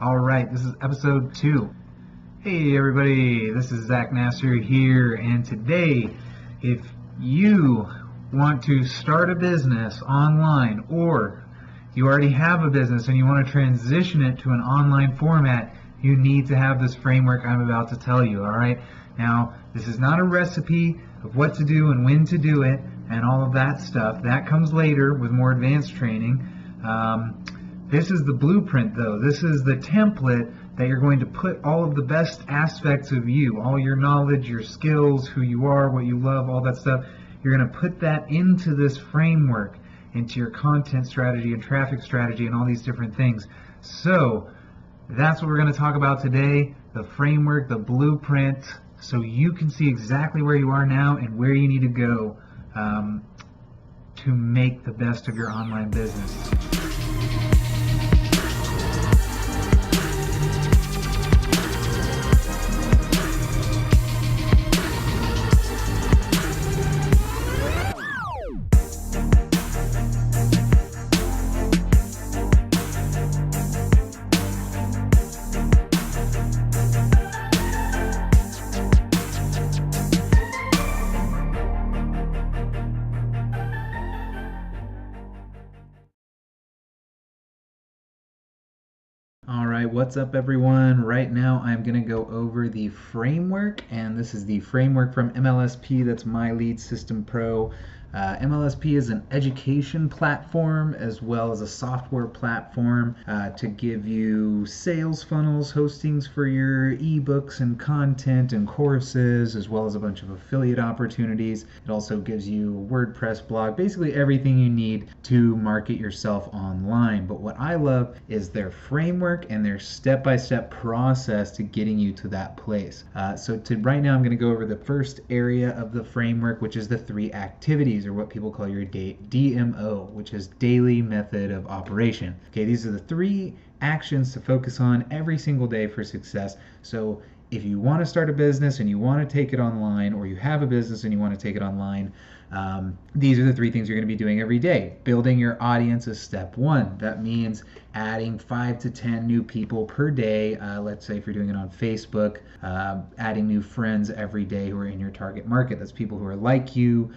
All right, this is episode 2. Hey everybody, this is Zach Nasser here, and today, if you want to start a business online, or you already have a business and you want to transition it to an online format, you need to have this framework I'm about to tell you, all right? Now, this is not a recipe of what to do and when to do it and all of that stuff. That comes later with more advanced training. This is the blueprint, though. This is the template that you're going to put all of the best aspects of you, all your knowledge, your skills, who you are, what you love, all that stuff. You're going to put that into this framework, into your content strategy and traffic strategy and all these different things. So that's what we're going to talk about today, the framework, the blueprint, so you can see exactly where you are now and where you need to go to make the best of your online business. Alright, what's up everyone? Right now I'm going to go over the framework, and this is the framework from MLSP. That's My Lead System Pro. MLSP is an education platform as well as a software platform to give you sales funnels, hostings for your ebooks and content and courses, as well as a bunch of affiliate opportunities. It also gives you a WordPress blog, basically everything you need to market yourself online. But what I love is their framework and their step-by-step process to getting you to that place. Right now I'm going to go over the first area of the framework, which is the 3 activities, or what people call your DMO, which is daily method of operation. Okay, these are the 3 actions to focus on every single day for success. So if you want to start a business and you want to take it online, or you have a business and you want to take it online, these are the 3 things you're going to be doing every day. Building your audience is step 1. That means adding 5 to 10 new people per day. Let's say if you're doing it on Facebook, adding new friends every day who are in your target market. That's people who are like you,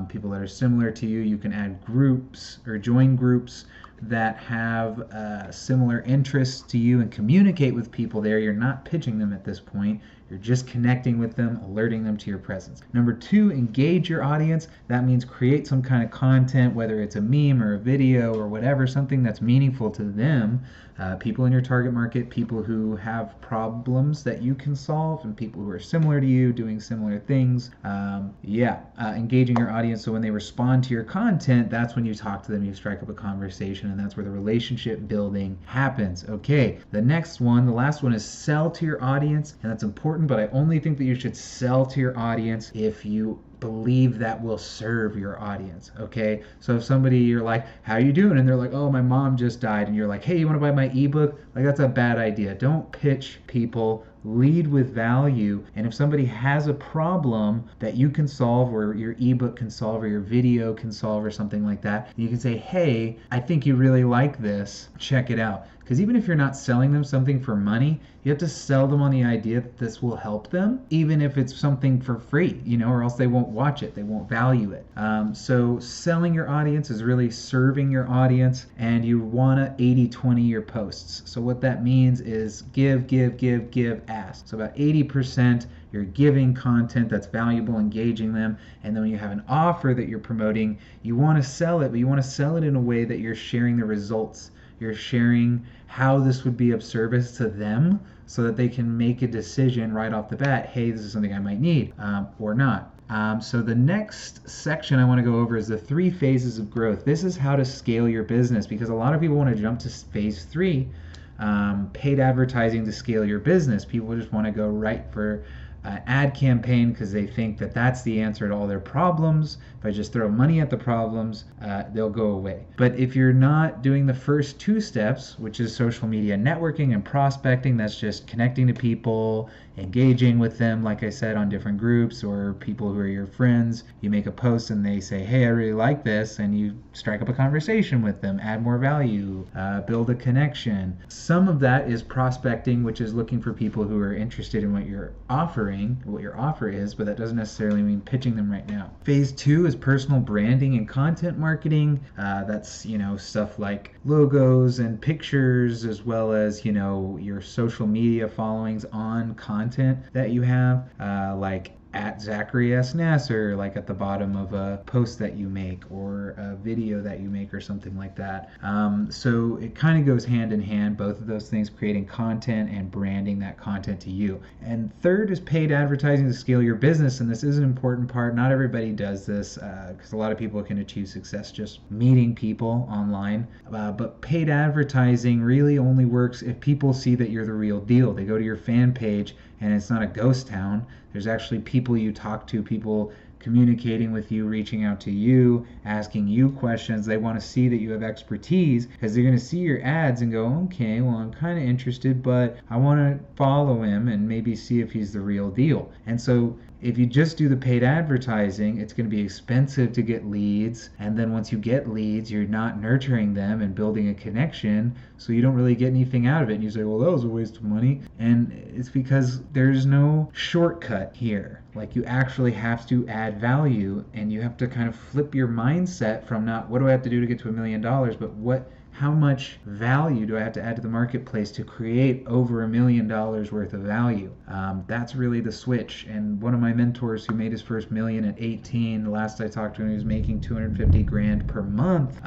people that are similar to you. You can add groups or join groups that have similar interests to you and communicate with people there. You're not pitching them at this point. You're just connecting with them, alerting them to your presence. Number 2, engage your audience. That means create some kind of content, whether it's a meme or a video or whatever, something that's meaningful to them. People in your target market, people who have problems that you can solve, and people who are similar to you, doing similar things. Engaging your audience, so when they respond to your content, that's when you talk to them, you strike up a conversation, and that's where the relationship building happens. Okay, the next one, the last one, is sell to your audience, and that's important, but I only think that you should sell to your audience if you believe that will serve your audience. Okay, so if somebody, you're like, how you doing, and they're like, oh, my mom just died, and you're like, hey, you want to buy my ebook? Like, that's a bad idea. Don't pitch people. Lead with value. And if somebody has a problem that you can solve, or your ebook can solve, or your video can solve, or something like that, you can say, hey, I think you really like this, check it out. Because even if you're not selling them something for money, you have to sell them on the idea that this will help them, even if it's something for free, or else they won't watch it, they won't value it. So selling your audience is really serving your audience, and you want to 80-20 your posts. So what that means is give, ask. So about 80% you're giving content that's valuable, engaging them, and then when you have an offer that you're promoting, you want to sell it, but you want to sell it in a way that you're sharing the results. You're sharing how this would be of service to them, so that they can make a decision right off the bat, hey, this is something I might need, or not. So the next section I want to go over is the 3 phases of growth. This is how to scale your business, because a lot of people want to jump to phase 3, paid advertising to scale your business. People just want to go right for an ad campaign because they think that that's the answer to all their problems. If I just throw money at the problems, they'll go away. But if you're not doing the first two steps, which is social media networking and prospecting, that's just connecting to people, engaging with them, like I said, on different groups or people who are your friends. You make a post and they say, hey, I really like this, and you strike up a conversation with them, add more value, build a connection. Some of that is prospecting, which is looking for people who are interested in what you're offering, what your offer is, but that doesn't necessarily mean pitching them right now. Phase 2 is personal branding and content marketing. That's, stuff like logos and pictures, as well as, your social media followings on content that you have, like at Zachary S. Nasser, like at the bottom of a post that you make or a video that you make or something like that. So it kind of goes hand in hand, both of those things, creating content and branding that content to you. And third is paid advertising to scale your business. And this is an important part. Not everybody does this because a lot of people can achieve success just meeting people online. But paid advertising really only works if people see that you're the real deal. They go to your fan page and it's not a ghost town. There's actually people you talk to, people communicating with you, reaching out to you, asking you questions. They want to see that you have expertise because they're going to see your ads and go, okay, well, I'm kind of interested, but I want to follow him and maybe see if he's the real deal. And so if you just do the paid advertising, it's going to be expensive to get leads. And then once you get leads, you're not nurturing them and building a connection. So you don't really get anything out of it. And you say, well, that was a waste of money. And it's because there's no shortcut here. Like you actually have to add value and you have to kind of flip your mindset from not what do I have to do to get to $1 million, but how much value do I have to add to the marketplace to create over $1 million worth of value? That's really the switch. And one of my mentors who made his first million at 18, the last I talked to him, he was making 250 grand per month.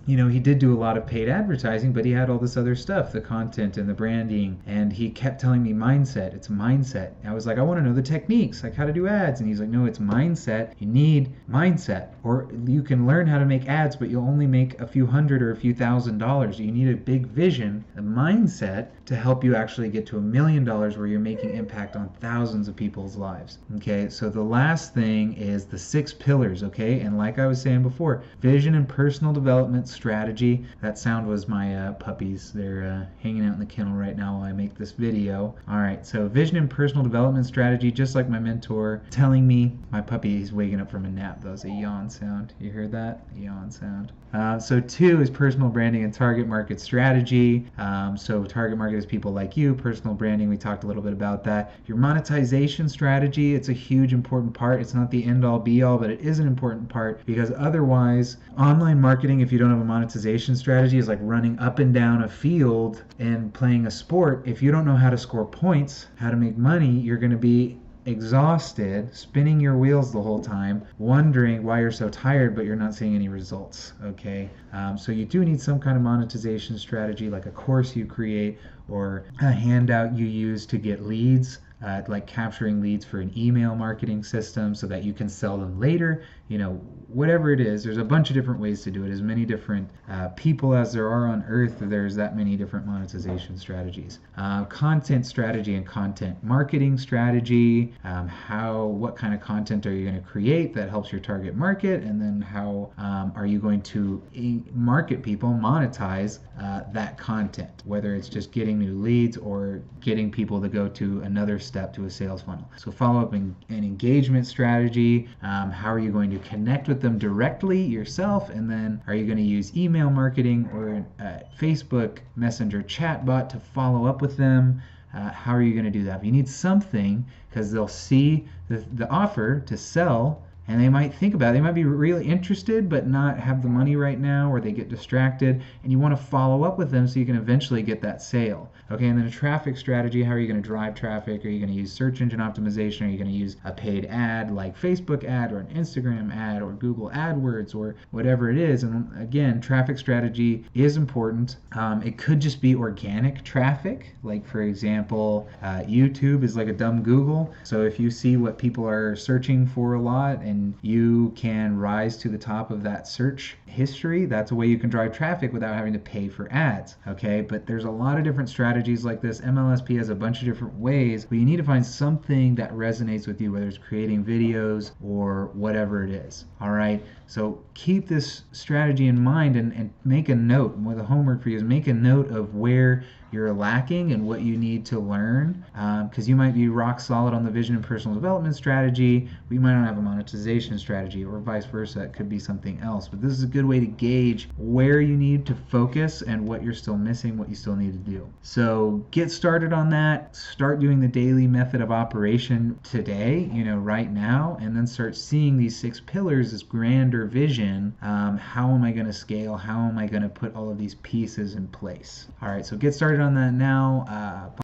He did do a lot of paid advertising, but he had all this other stuff, the content and the branding. And he kept telling me mindset. It's mindset. I was like, I want to know the techniques, like how to do ads. And he's like, no, it's mindset. You need mindset. Or you can learn how to make ads, but you'll only make a few hundred or a few $1,000. You need a big vision, a mindset to help you actually get to $1 million where you're making impact on thousands of people's lives. Okay, so the last thing is the 6 pillars, okay? And like I was saying before, vision and personal development strategy. That sound was my puppies. They're hanging out in the kennel right now while I make this video. All right, so vision and personal development strategy, just like my mentor telling me, my puppy is waking up from a nap. That was a yawn sound. You heard that? A yawn sound. So 2 is personal branding and target market strategy. So target market is people like you. Personal branding, we talked a little bit about that. Your monetization strategy, it's a huge important part. It's not the end all be all, but it is an important part because otherwise online marketing, if you don't have a monetization strategy, is like running up and down a field and playing a sport. If you don't know how to score points, how to make money, you're going to be exhausted, spinning your wheels the whole time, wondering why you're so tired but you're not seeing any results. Okay, so you do need some kind of monetization strategy, like a course you create or a handout you use to get leads, like capturing leads for an email marketing system so that you can sell them later. Whatever it is, there's a bunch of different ways to do it. As many different people as there are on earth, there's that many different monetization strategies. Content strategy and content marketing strategy. What kind of content are you going to create that helps your target market, and then how are you going to market people, monetize that content, whether it's just getting new leads or getting people to go to another step to a sales funnel. So follow up and engagement strategy. How are you going to connect with them directly yourself, and then are you going to use email marketing or Facebook Messenger chatbot to follow up with them? How are you going to do that? If you need something, because they'll see the offer to sell and they might think about it. They might be really interested but not have the money right now, or they get distracted, and you want to follow up with them so you can eventually get that sale. Okay, and then a traffic strategy. How are you going to drive traffic? Are you going to use search engine optimization? Are you going to use a paid ad like Facebook ad or an Instagram ad or Google AdWords or whatever it is? And again, traffic strategy is important. It could just be organic traffic. Like for example, YouTube is like a dumb Google. So if you see what people are searching for a lot and and you can rise to the top of that search history. That's a way you can drive traffic without having to pay for ads, okay? But there's a lot of different strategies like this. MLSP has a bunch of different ways, but you need to find something that resonates with you, whether it's creating videos or whatever it is, all right? So keep this strategy in mind and make a note. And the homework for you is make a note of where you're lacking and what you need to learn, because you might be rock solid on the vision and personal development strategy, but you might not have a monetization strategy, or vice versa. It could be something else. But this is a good way to gauge where you need to focus and what you're still missing, what you still need to do. So get started on that. Start doing the daily method of operation today, right now, and then start seeing these 6 pillars, this grander vision. How am I going to scale? How am I going to put all of these pieces in place? All right, so get started on that now.